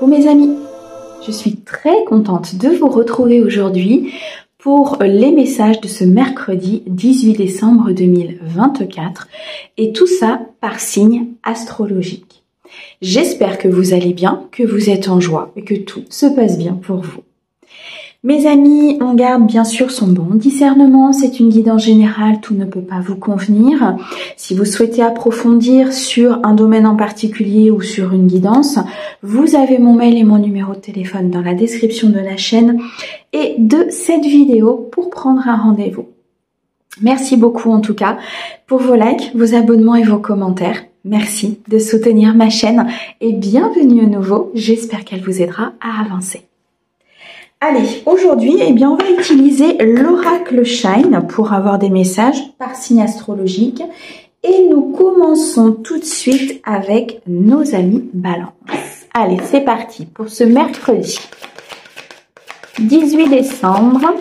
Coucou mes amis, je suis très contente de vous retrouver aujourd'hui pour les messages de ce mercredi 18 décembre 2024 et tout ça par signe astrologique. J'espère que vous allez bien, que vous êtes en joie et que tout se passe bien pour vous. Mes amis, on garde bien sûr son bon discernement, c'est une guidance générale, tout ne peut pas vous convenir. Si vous souhaitez approfondir sur un domaine en particulier ou sur une guidance, vous avez mon mail et mon numéro de téléphone dans la description de la chaîne et de cette vidéo pour prendre un rendez-vous. Merci beaucoup en tout cas pour vos likes, vos abonnements et vos commentaires. Merci de soutenir ma chaîne et bienvenue à nouveau, j'espère qu'elle vous aidera à avancer. Allez, aujourd'hui, on va utiliser l'oracle Shine pour avoir des messages par signe astrologique. Et nous commençons tout de suite avec nos amis Balance. Allez, c'est parti pour ce mercredi 18 décembre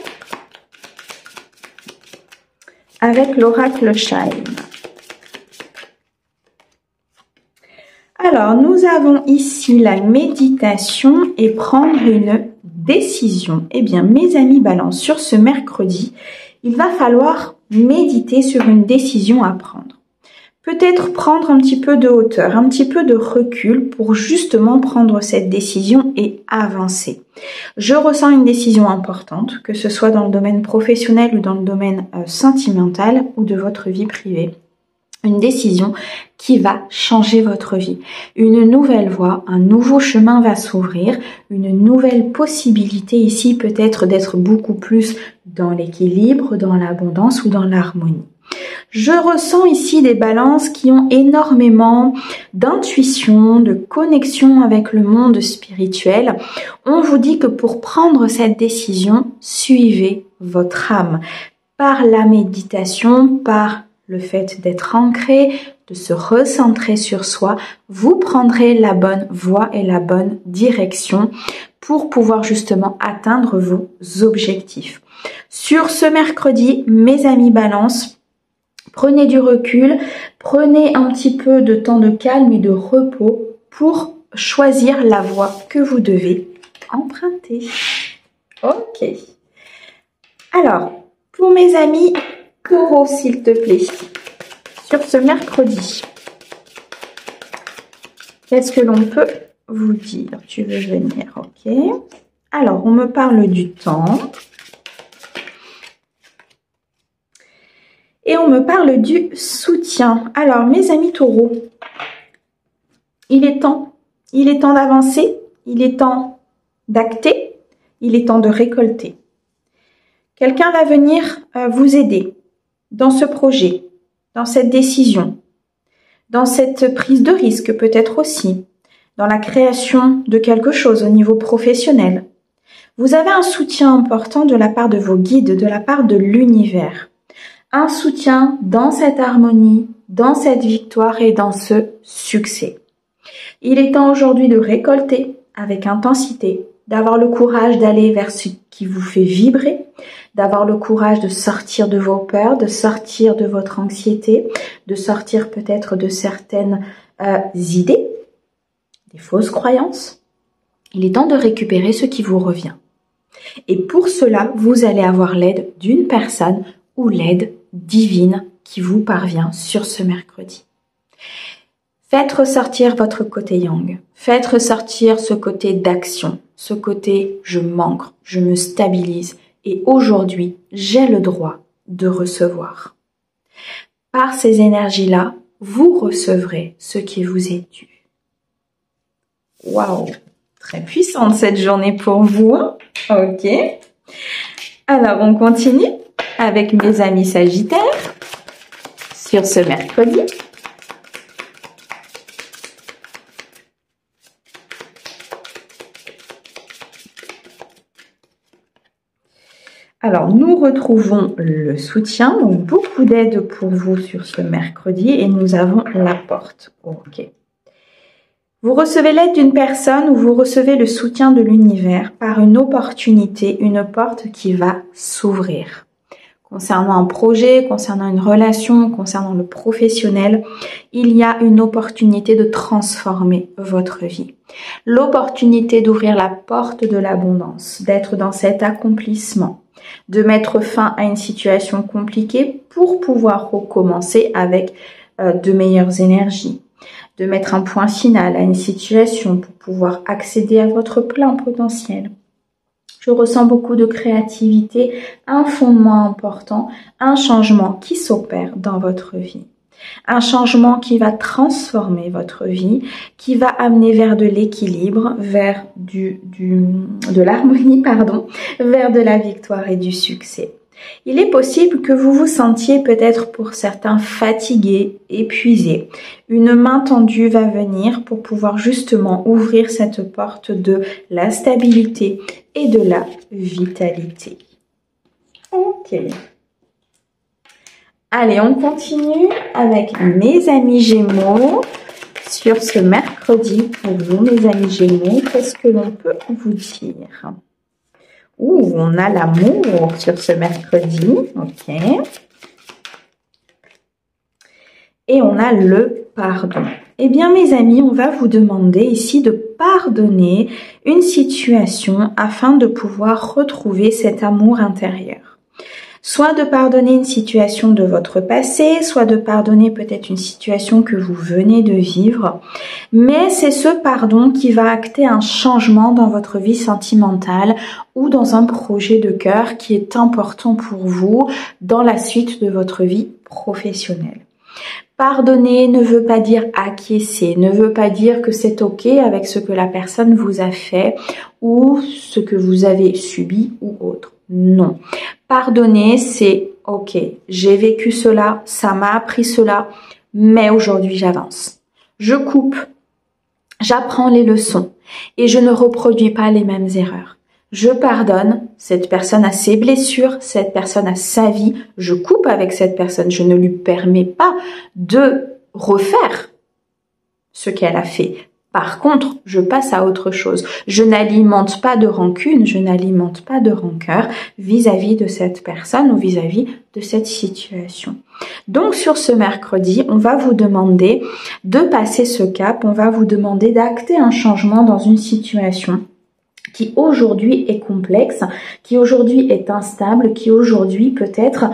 avec l'oracle Shine. Alors, nous avons ici la méditation et prendre une décision. Mes amis Balance, sur ce mercredi, il va falloir méditer sur une décision à prendre. Peut-être prendre un petit peu de hauteur, un petit peu de recul pour justement prendre cette décision et avancer. Je ressens une décision importante, que ce soit dans le domaine professionnel ou dans le domaine sentimental ou de votre vie privée. Une décision qui va changer votre vie. Une nouvelle voie, un nouveau chemin va s'ouvrir, une nouvelle possibilité ici peut-être d'être beaucoup plus dans l'équilibre, dans l'abondance ou dans l'harmonie. Je ressens ici des balances qui ont énormément d'intuition, de connexion avec le monde spirituel. On vous dit que pour prendre cette décision, suivez votre âme. Par la méditation, par le fait d'être ancré, de se recentrer sur soi, vous prendrez la bonne voie et la bonne direction pour pouvoir justement atteindre vos objectifs. Sur ce mercredi, mes amis Balance, prenez du recul, prenez un petit peu de temps de calme et de repos pour choisir la voie que vous devez emprunter. Ok. Alors, pour mes amis Taureau, s'il te plaît, sur ce mercredi, qu'est-ce que l'on peut vous dire? Tu veux venir, ok. Alors, on me parle du temps. Et on me parle du soutien. Alors, mes amis Taureau, il est temps d'avancer, il est temps d'acter, il est temps de récolter. Quelqu'un va venir vous aider dans ce projet, dans cette décision, dans cette prise de risque peut-être aussi, dans la création de quelque chose au niveau professionnel. Vous avez un soutien important de la part de vos guides, de la part de l'univers. Un soutien dans cette harmonie, dans cette victoire et dans ce succès. Il est temps aujourd'hui de récolter avec intensité, d'avoir le courage d'aller vers ce qui vous fait vibrer, d'avoir le courage de sortir de vos peurs, de sortir de votre anxiété, de sortir peut-être de certaines idées, des fausses croyances. Il est temps de récupérer ce qui vous revient. Et pour cela, vous allez avoir l'aide d'une personne ou l'aide divine qui vous parvient sur ce mercredi. Faites ressortir votre côté yang. Faites ressortir ce côté d'action, ce côté je m'ancre, je me stabilise et aujourd'hui, j'ai le droit de recevoir. Par ces énergies-là, vous recevrez ce qui vous est dû. Waouh, très puissante cette journée pour vous, hein? Ok. Alors, on continue avec mes amis Sagittaires sur ce mercredi. Alors, nous retrouvons le soutien, donc beaucoup d'aide pour vous sur ce mercredi et nous avons la porte. Ok. Vous recevez l'aide d'une personne ou vous recevez le soutien de l'univers par une opportunité, une porte qui va s'ouvrir. concernant un projet, concernant une relation, concernant le professionnel, il y a une opportunité de transformer votre vie. L'opportunité d'ouvrir la porte de l'abondance, d'être dans cet accomplissement, de mettre fin à une situation compliquée pour pouvoir recommencer avec de meilleures énergies, de mettre un point final à une situation pour pouvoir accéder à votre plein potentiel. Je ressens beaucoup de créativité, un fondement important, un changement qui s'opère dans votre vie. Un changement qui va transformer votre vie, qui va amener vers de l'équilibre, vers de l'harmonie, vers de la victoire et du succès. Il est possible que vous vous sentiez peut-être pour certains fatigués, épuisés. Une main tendue va venir pour pouvoir justement ouvrir cette porte de la stabilité et de la vitalité. Ok. Allez, on continue avec mes amis Gémeaux. Sur ce mercredi, pour vous, mes amis Gémeaux, qu'est-ce que l'on peut vous dire ? Ouh, on a l'amour sur ce mercredi. Ok. Et on a le pardon. Eh bien, mes amis, on va vous demander ici de pardonner une situation afin de pouvoir retrouver cet amour intérieur. Soit de pardonner une situation de votre passé, soit de pardonner peut-être une situation que vous venez de vivre. Mais c'est ce pardon qui va acter un changement dans votre vie sentimentale ou dans un projet de cœur qui est important pour vous dans la suite de votre vie professionnelle. Pardonner ne veut pas dire acquiescer, ne veut pas dire que c'est ok avec ce que la personne vous a fait ou ce que vous avez subi ou autre. Non. Pardonner, c'est ok, j'ai vécu cela, ça m'a appris cela, mais aujourd'hui j'avance. Je coupe, j'apprends les leçons et je ne reproduis pas les mêmes erreurs. Je pardonne, cette personne a ses blessures, cette personne a sa vie, je coupe avec cette personne, je ne lui permets pas de refaire ce qu'elle a fait. Par contre, je passe à autre chose. Je n'alimente pas de rancune, je n'alimente pas de rancœur vis-à-vis de cette personne ou vis-à-vis de cette situation. Donc, sur ce mercredi, on va vous demander de passer ce cap, on va vous demander d'acter un changement dans une situation qui aujourd'hui est complexe, qui aujourd'hui est instable, qui aujourd'hui peut-être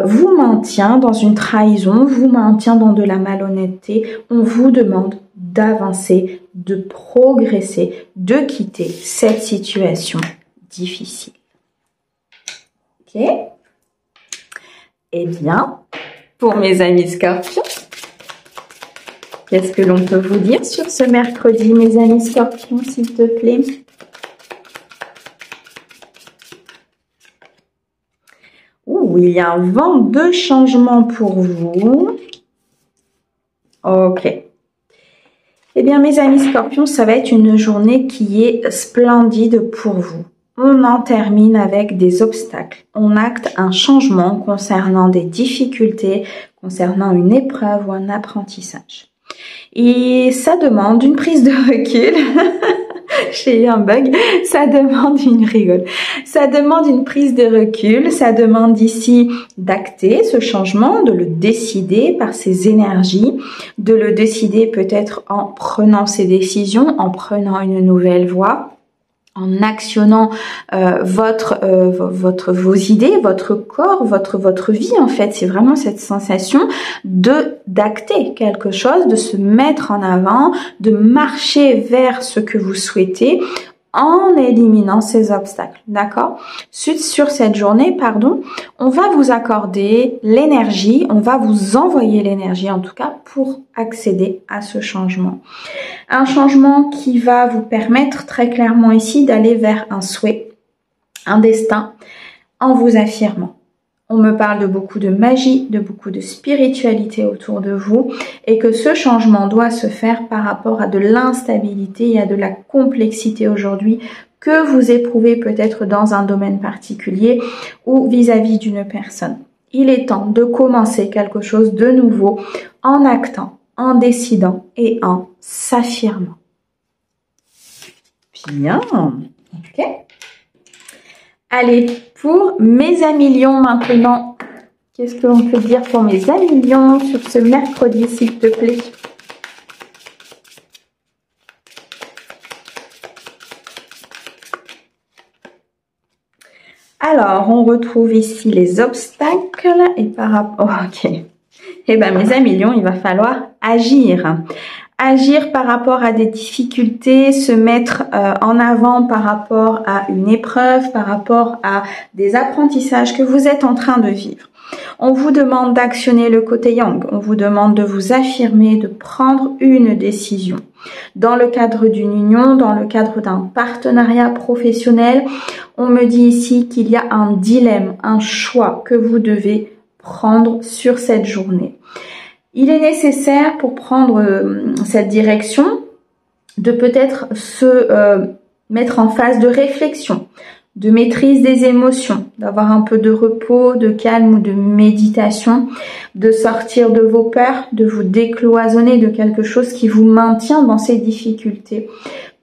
vous maintient dans une trahison, vous maintient dans de la malhonnêteté. On vous demande d'avancer, de progresser, de quitter cette situation difficile. Ok ? Eh bien, pour mes amis Scorpions, qu'est-ce que l'on peut vous dire sur ce mercredi, mes amis Scorpions, s'il te plaît ? Ouh, il y a un vent de changement pour vous. Ok. Eh bien, mes amis Scorpions, ça va être une journée qui est splendide pour vous. On en termine avec des obstacles. On acte un changement concernant des difficultés, concernant une épreuve ou un apprentissage. Et ça demande une prise de recul. J'ai eu un bug. Ça demande Ça demande une prise de recul. Ça demande ici d'acter ce changement, de le décider par ses énergies, de le décider peut-être en prenant ses décisions, en prenant une nouvelle voie, en actionnant vos idées, votre corps, votre vie en fait. C'est vraiment cette sensation d'acter quelque chose, de se mettre en avant, de marcher vers ce que vous souhaitez en éliminant ces obstacles, d'accord ? Sur cette journée, on va vous accorder l'énergie, on va vous envoyer l'énergie en tout cas pour accéder à ce changement. Un changement qui va vous permettre très clairement ici d'aller vers un souhait, un destin, en vous affirmant. On me parle de beaucoup de magie, de beaucoup de spiritualité autour de vous et que ce changement doit se faire par rapport à de l'instabilité et à de la complexité aujourd'hui que vous éprouvez peut-être dans un domaine particulier ou vis-à-vis d'une personne. Il est temps de commencer quelque chose de nouveau en actant, en décidant et en s'affirmant. Bien, ok. Allez, pour mes amis lions maintenant, Qu'est-ce qu'on peut dire pour mes amis lions sur ce mercredi, s'il te plaît? Alors, on retrouve ici les obstacles et par rapport... Oh, ok. Eh bien, mes amis lions, il va falloir agir. Agir par rapport à des difficultés, se mettre en avant par rapport à une épreuve, par rapport à des apprentissages que vous êtes en train de vivre. On vous demande d'actionner le côté yang, on vous demande de vous affirmer, de prendre une décision. Dans le cadre d'une union, dans le cadre d'un partenariat professionnel, on me dit ici qu'il y a un dilemme, un choix que vous devez prendre sur cette journée. Il est nécessaire pour prendre cette direction de peut-être se mettre en phase de réflexion, de maîtrise des émotions, d'avoir un peu de repos, de calme ou de méditation, de sortir de vos peurs, de vous décloisonner de quelque chose qui vous maintient dans ces difficultés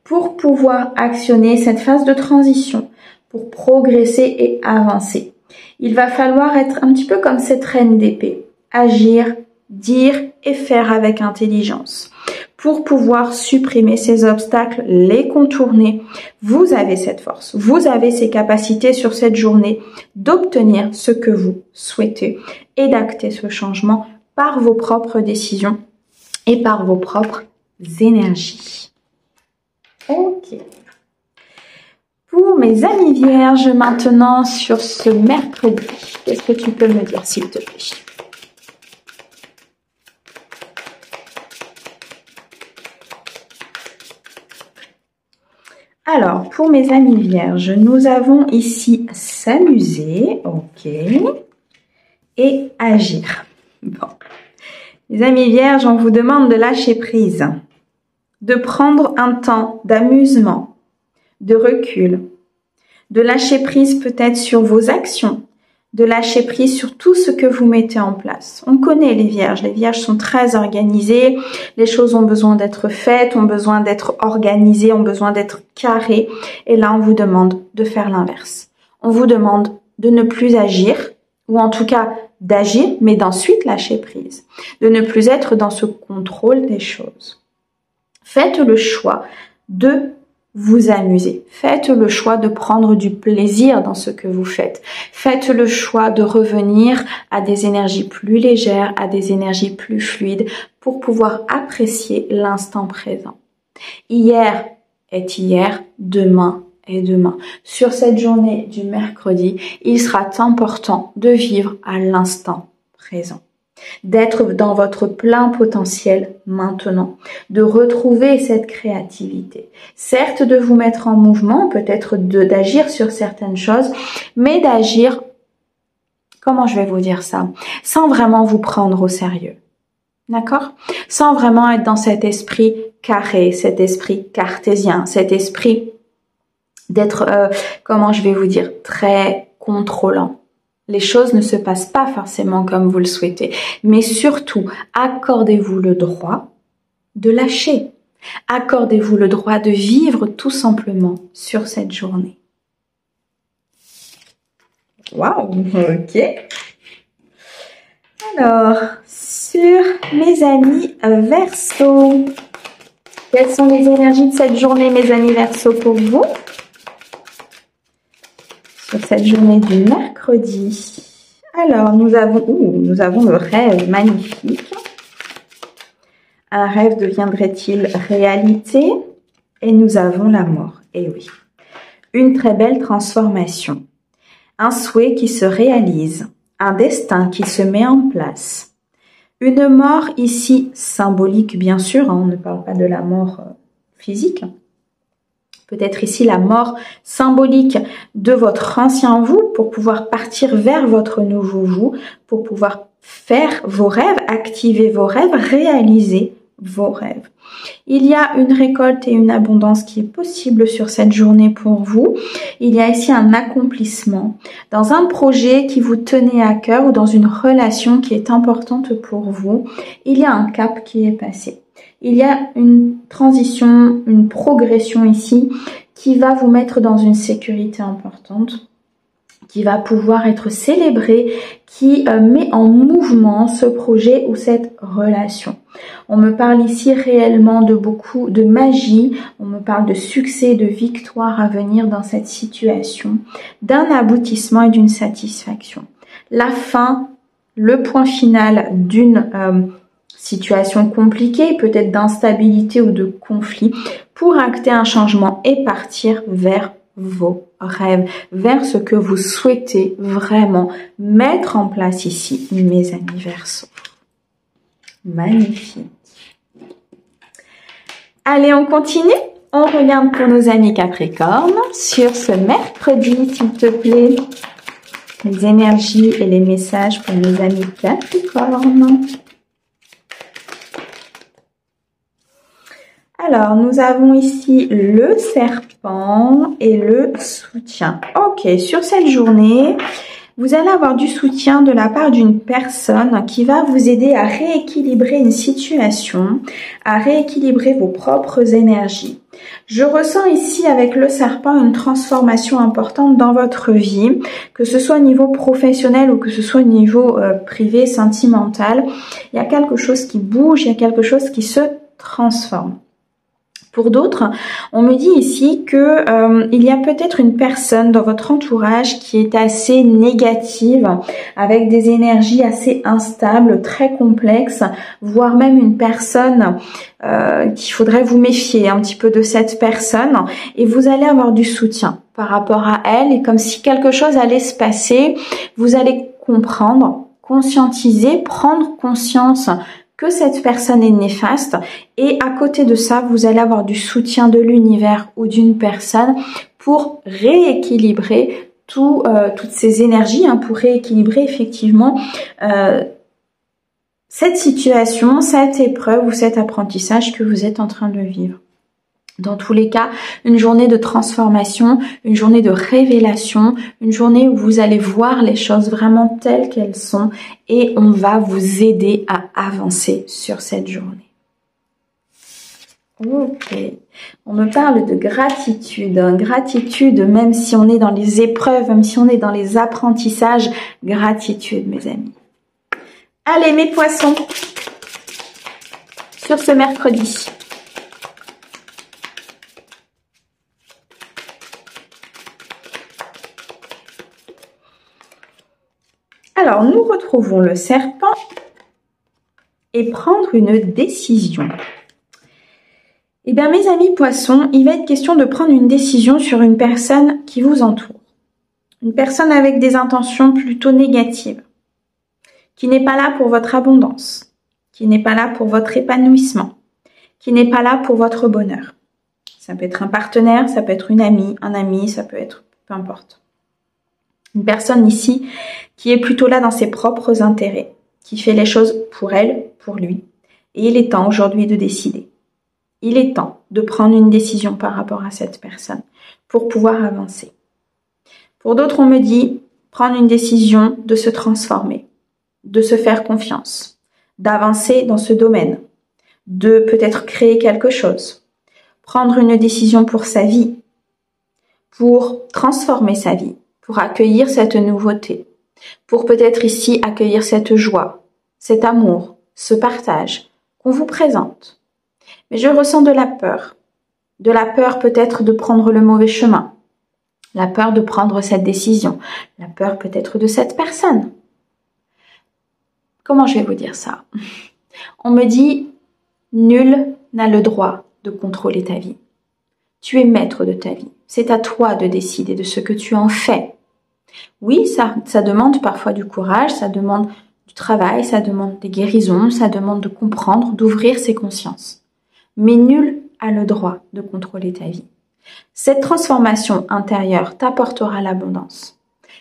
pour pouvoir actionner cette phase de transition, pour progresser et avancer. Il va falloir être un petit peu comme cette reine d'épée, agir, dire et faire avec intelligence. Pour pouvoir supprimer ces obstacles, les contourner, vous avez cette force, vous avez ces capacités sur cette journée d'obtenir ce que vous souhaitez et d'acter ce changement par vos propres décisions et par vos propres énergies. Ok. Pour mes amis vierges, maintenant sur ce mercredi, qu'est-ce que tu peux me dire s'il te plaît? Alors, pour mes amis vierges, nous avons ici s'amuser, ok, et agir. Bon, les amis vierges, on vous demande de lâcher prise, de prendre un temps d'amusement, de recul, de lâcher prise peut-être sur vos actions, de lâcher prise sur tout ce que vous mettez en place. On connaît les vierges sont très organisées, les choses ont besoin d'être faites, ont besoin d'être organisées, ont besoin d'être carrées, et là on vous demande de faire l'inverse. On vous demande de ne plus agir, ou en tout cas d'agir, mais d'ensuite lâcher prise, de ne plus être dans ce contrôle des choses. Faites le choix de vous amuser. Faites le choix de prendre du plaisir dans ce que vous faites. Faites le choix de revenir à des énergies plus légères, à des énergies plus fluides pour pouvoir apprécier l'instant présent. Hier est hier, demain est demain. Sur cette journée du mercredi, il sera important de vivre à l'instant présent. D'être dans votre plein potentiel maintenant, de retrouver cette créativité. Certes, de vous mettre en mouvement, peut-être d'agir sur certaines choses, mais d'agir, comment je vais vous dire ça, sans vraiment vous prendre au sérieux. D'accord? Sans vraiment être dans cet esprit carré, cet esprit cartésien, cet esprit d'être, comment je vais vous dire, très contrôlant. Les choses ne se passent pas forcément comme vous le souhaitez. Mais surtout, accordez-vous le droit de lâcher. Accordez-vous le droit de vivre tout simplement sur cette journée. Waouh, ok. Alors, sur mes amis Verseau, quelles sont les énergies de cette journée, mes amis Verseau, pour vous? Sur cette journée du mercredi. Alors, nous avons le rêve magnifique. Un rêve deviendrait-il réalité? Et nous avons la mort. Et oui, une très belle transformation. Un souhait qui se réalise. Un destin qui se met en place. Une mort ici symbolique, bien sûr. On ne parle pas de la mort physique. Peut-être ici la mort symbolique de votre ancien vous pour pouvoir partir vers votre nouveau vous, pour pouvoir faire vos rêves, activer vos rêves, réaliser vos rêves. Il y a une récolte et une abondance qui est possible sur cette journée pour vous. Il y a ici un accomplissement dans un projet qui vous tenait à cœur ou dans une relation qui est importante pour vous. Il y a un cap qui est passé. Il y a une transition, une progression ici qui va vous mettre dans une sécurité importante, qui va pouvoir être célébré, qui met en mouvement ce projet ou cette relation. On me parle ici réellement de beaucoup de magie, on me parle de succès, de victoire à venir dans cette situation, d'un aboutissement et d'une satisfaction. La fin, le point final d'une situation compliquée, peut-être d'instabilité ou de conflit, pour acter un changement et partir vers vos rêves, vers ce que vous souhaitez vraiment mettre en place ici, mes amis Verseaux. Magnifique. Allez, on continue. On regarde pour nos amis Capricorne sur ce mercredi, s'il te plaît. Les énergies et les messages pour nos amis Capricorne. Alors, nous avons ici le serpent et le soutien. Ok, sur cette journée, vous allez avoir du soutien de la part d'une personne qui va vous aider à rééquilibrer une situation, à rééquilibrer vos propres énergies. Je ressens ici avec le serpent une transformation importante dans votre vie, que ce soit au niveau professionnel ou que ce soit au niveau privé, sentimental. Il y a quelque chose qui bouge, il y a quelque chose qui se transforme. Pour d'autres, on me dit ici que il y a peut-être une personne dans votre entourage qui est assez négative, avec des énergies assez instables, très complexes, voire même une personne qu'il faudrait vous méfier un petit peu de cette personne, et vous allez avoir du soutien par rapport à elle, et comme si quelque chose allait se passer, vous allez comprendre, conscientiser, prendre conscience que cette personne est néfaste, et à côté de ça, vous allez avoir du soutien de l'univers ou d'une personne pour rééquilibrer toutes ces énergies, pour rééquilibrer effectivement cette situation, cette épreuve ou cet apprentissage que vous êtes en train de vivre. Dans tous les cas, une journée de transformation, une journée de révélation, une journée où vous allez voir les choses vraiment telles qu'elles sont, et on va vous aider à avancer sur cette journée. Ok, on me parle de gratitude, gratitude même si on est dans les épreuves, même si on est dans les apprentissages, gratitude mes amis. Allez mes poissons, sur ce mercredi. Alors, nous retrouvons le serpent et prendre une décision. Eh bien, mes amis poissons, il va être question de prendre une décision sur une personne qui vous entoure. Une personne avec des intentions plutôt négatives, qui n'est pas là pour votre abondance, qui n'est pas là pour votre épanouissement, qui n'est pas là pour votre bonheur. Ça peut être un partenaire, ça peut être une amie, un ami, ça peut être peu importe. Une personne ici qui est plutôt là dans ses propres intérêts, qui fait les choses pour elle, pour lui. Et il est temps aujourd'hui de décider. Il est temps de prendre une décision par rapport à cette personne pour pouvoir avancer. Pour d'autres, on me dit prendre une décision de se transformer, de se faire confiance, d'avancer dans ce domaine, de peut-être créer quelque chose, prendre une décision pour sa vie, pour transformer sa vie, pour accueillir cette nouveauté, pour peut-être ici accueillir cette joie, cet amour, ce partage qu'on vous présente. Mais je ressens de la peur peut-être de prendre le mauvais chemin, la peur de prendre cette décision, la peur peut-être de cette personne. Comment je vais vous dire ça? On me dit, nul n'a le droit de contrôler ta vie. Tu es maître de ta vie. C'est à toi de décider de ce que tu en fais. Oui, ça demande parfois du courage, ça demande du travail, ça demande des guérisons, ça demande de comprendre, d'ouvrir ses consciences. Mais nul n'a le droit de contrôler ta vie. Cette transformation intérieure t'apportera l'abondance.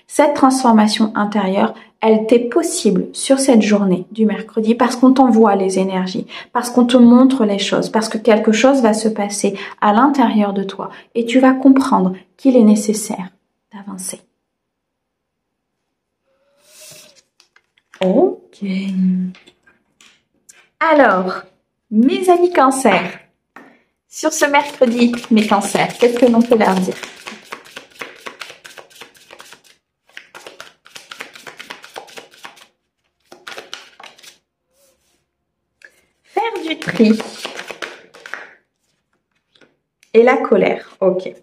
Cette transformation intérieure, elle t'est possible sur cette journée du mercredi parce qu'on t'envoie les énergies, parce qu'on te montre les choses, parce que quelque chose va se passer à l'intérieur de toi et tu vas comprendre qu'il est nécessaire d'avancer. Ok. Alors, mes amis cancers, sur ce mercredi, mes cancers, qu'est-ce que l'on peut leur dire? tri et la colère. Ok.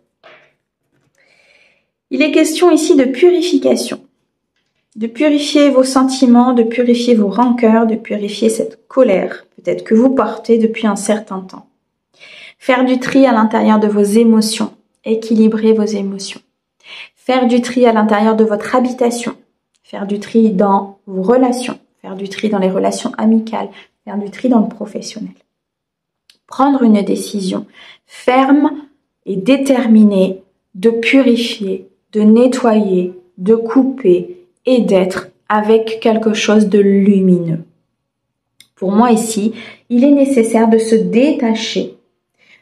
Il est question ici de purification. De purifier vos sentiments, de purifier vos rancœurs, de purifier cette colère, peut-être que vous portez depuis un certain temps. Faire du tri à l'intérieur de vos émotions, équilibrer vos émotions. Faire du tri à l'intérieur de votre habitation, faire du tri dans vos relations, faire du tri dans les relations amicales, faire du tri dans le professionnel. Prendre une décision ferme et déterminée de purifier, de nettoyer, de couper et d'être avec quelque chose de lumineux. Pour moi ici, il est nécessaire de se détacher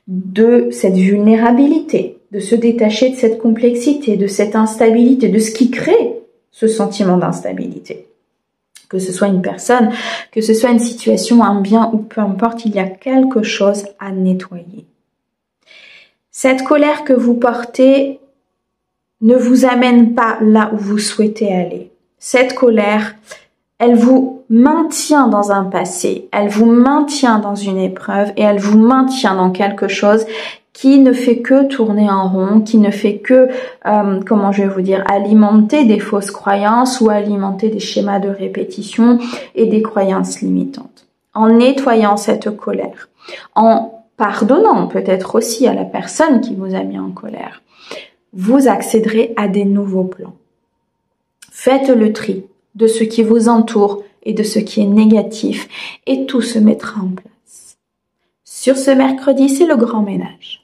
de cette vulnérabilité, de se détacher de cette complexité, de cette instabilité, de ce qui crée ce sentiment d'instabilité. Que ce soit une personne, que ce soit une situation, un bien ou peu importe, il y a quelque chose à nettoyer. Cette colère que vous portez ne vous amène pas là où vous souhaitez aller. Cette colère, elle vous maintient dans un passé, elle vous maintient dans une épreuve et elle vous maintient dans quelque chose qui ne fait que tourner en rond, qui ne fait que, comment je vais vous dire, alimenter des fausses croyances ou alimenter des schémas de répétition et des croyances limitantes. En nettoyant cette colère, en pardonnant peut-être aussi à la personne qui vous a mis en colère, vous accéderez à des nouveaux plans. Faites le tri de ce qui vous entoure et de ce qui est négatif et tout se mettra en place. Sur ce mercredi, c'est le grand ménage.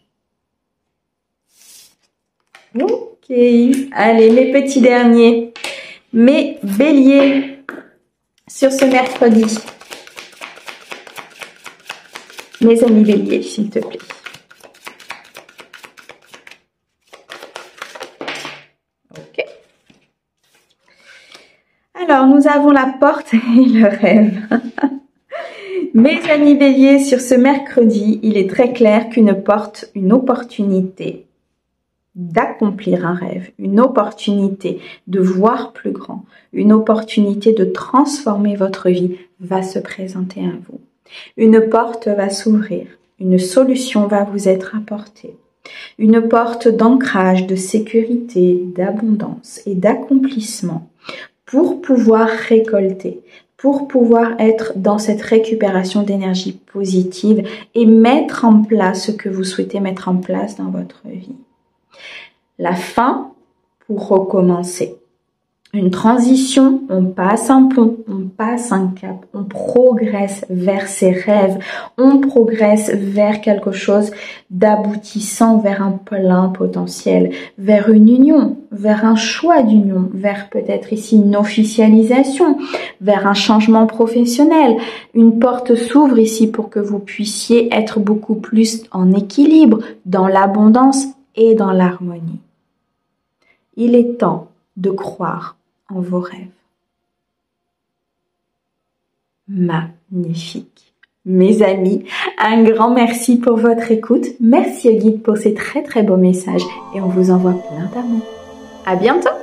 Ok, allez, mes petits derniers, mes béliers, sur ce mercredi. Mes amis béliers, s'il te plaît. Ok. Alors, nous avons la porte et le rêve. Mes amis béliers, sur ce mercredi, il est très clair qu'une porte, une opportunité d'accomplir un rêve, une opportunité de voir plus grand, une opportunité de transformer votre vie va se présenter à vous. Une porte va s'ouvrir, une solution va vous être apportée. Une porte d'ancrage, de sécurité, d'abondance et d'accomplissement pour pouvoir récolter, pour pouvoir être dans cette récupération d'énergie positive et mettre en place ce que vous souhaitez mettre en place dans votre vie. La fin pour recommencer. Une transition, on passe un pont, on passe un cap, on progresse vers ses rêves, on progresse vers quelque chose d'aboutissant, vers un plein potentiel, vers une union, vers un choix d'union, vers peut-être ici une officialisation, vers un changement professionnel. Une porte s'ouvre ici pour que vous puissiez être beaucoup plus en équilibre, dans l'abondance et dans l'harmonie. Il est temps de croire en vos rêves. Magnifique. Mes amis, un grand merci pour votre écoute. Merci au guide pour ces très beaux messages et on vous envoie plein d'amour. À bientôt!